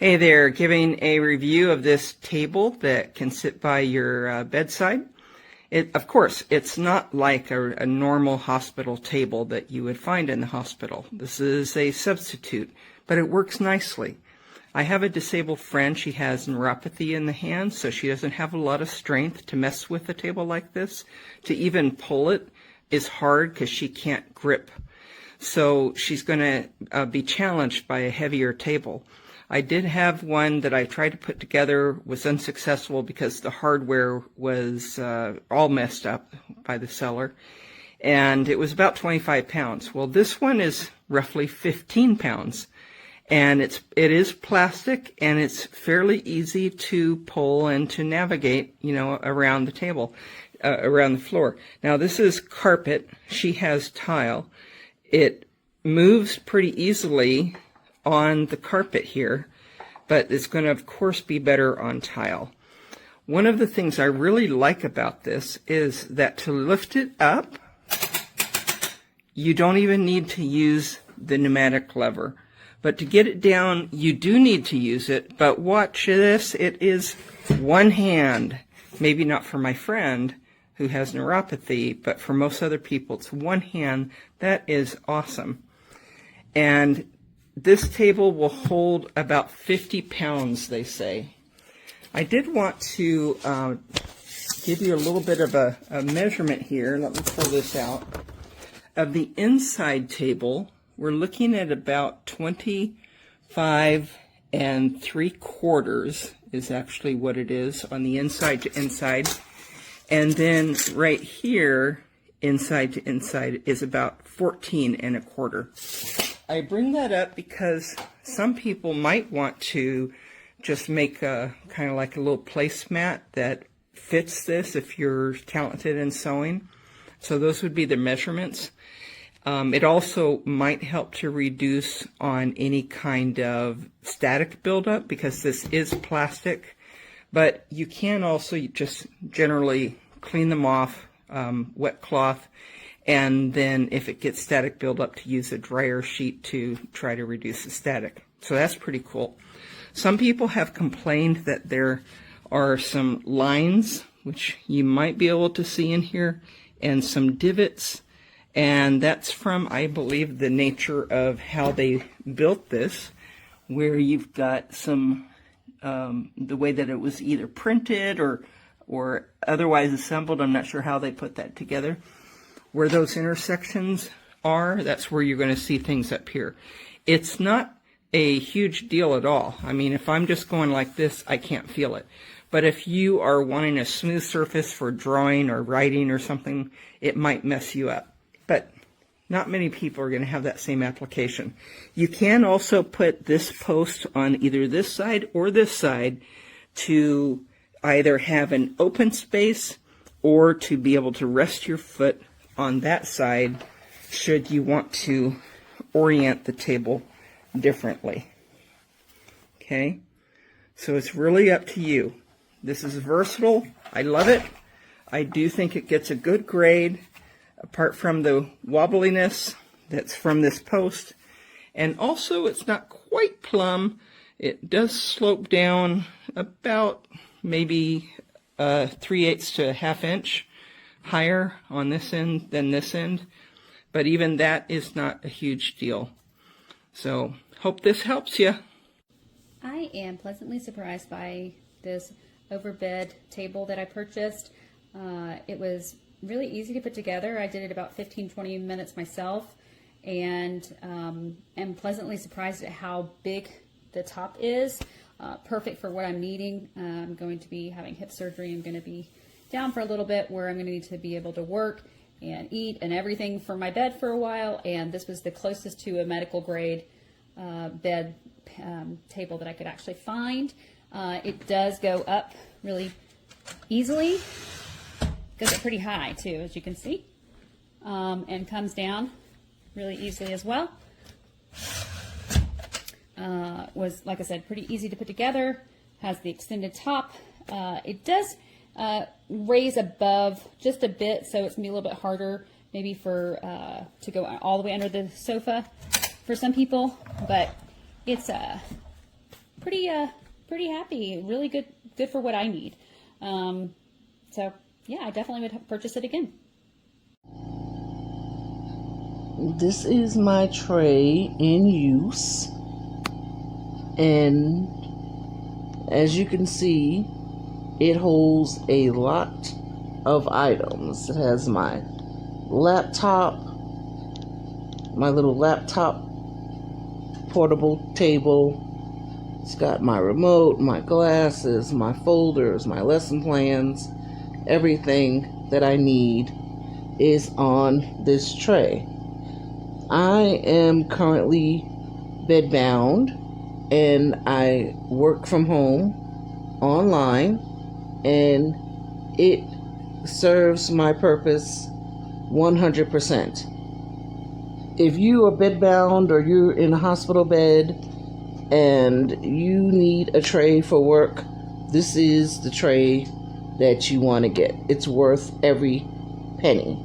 Hey there, giving a review of this table that can sit by your bedside. Of course, it's not like a normal hospital table that you would find in the hospital. This is a substitute, but it works nicely. I have a disabled friend. She has neuropathy in the hand, so she doesn't have a lot of strength to mess with a table like this. To even pull it is hard because she can't grip. So she's going to be challenged by a heavier table. I did have one that I tried to put together, was unsuccessful because the hardware was all messed up by the seller, and it was about 25 pounds. Well, this one is roughly 15 pounds, and it is plastic, and it's fairly easy to pull and to navigate, around the table, around the floor. Now, this is carpet. She has tile. It moves pretty easily on the carpet here, but it's going to, of course, be better on tile. One of the things I really like about this is that to lift it up, you don't even need to use the pneumatic lever. But to get it down, you do need to use it. But watch this, it is one hand. Maybe not for my friend who has neuropathy, but for most other people, it's one hand. That is awesome. And this table will hold about 50 pounds, they say. I did want to give you a little bit of a measurement here. Let me pull this out. Of the inside table, we're looking at about 25 3/4 is actually what it is on the inside to inside. And then right here, inside to inside, is about 14 1/4. I bring that up because some people might want to just make a kind of like a little placemat that fits this if you're talented in sewing. So those would be the measurements. It also might help to reduce on any kind of static buildup because this is plastic. But you can also just generally clean them off, wet cloth, and then if it gets static buildup, to use a dryer sheet to try to reduce the static. So that's pretty cool. Some people have complained that there are some lines, which you might be able to see in here, and some divots, and that's from, I believe, the nature of how they built this, where you've got some, the way that it was either printed or otherwise assembled. I'm not sure how they put that together. Where those intersections are, that's where you're going to see things up here. It's not a huge deal at all. I mean, if I'm just going like this, I can't feel it. But if you are wanting a smooth surface for drawing or writing or something, it might mess you up. But not many people are going to have that same application. You can also put this post on either this side or this side to either have an open space or to be able to rest your foot on that side should you want to orient the table differently. Okay, so it's really up to you. This is versatile. I love it. I do think it gets a good grade apart from the wobbliness that's from this post, and also it's not quite plumb. It does slope down about maybe 3/8 to a 1/2 inch higher on this end than this end, but even that is not a huge deal. So hope this helps you. I am pleasantly surprised by this Overbed table that I purchased. It was really easy to put together. I did it about 15-20 minutes myself, and am pleasantly surprised at how big the top is. Perfect for what I'm needing. I'm going to be having hip surgery. I'm going to be down for a little bit where I'm going to need to be able to work and eat and everything for my bed for a while, and this was the closest to a medical grade bed table that I could actually find. It does go up really easily, goes up pretty high too, as you can see, and comes down really easily as well. Was, like I said, pretty easy to put together, has the extended top. It does raise above just a bit, so it's going to be a little bit harder maybe for to go all the way under the sofa for some people, but it's pretty happy. Really good for what I need. So yeah, I definitely would purchase it again. This is my tray in use, and as you can see, it holds a lot of items. It has my laptop, my little laptop portable table. It's got my remote, my glasses, my folders, my lesson plans. Everything that I need is on this tray. I am currently bedbound and I work from home online, and it serves my purpose 100%. If you are bedbound or you're in a hospital bed and you need a tray for work, this is the tray that you want to get. It's worth every penny.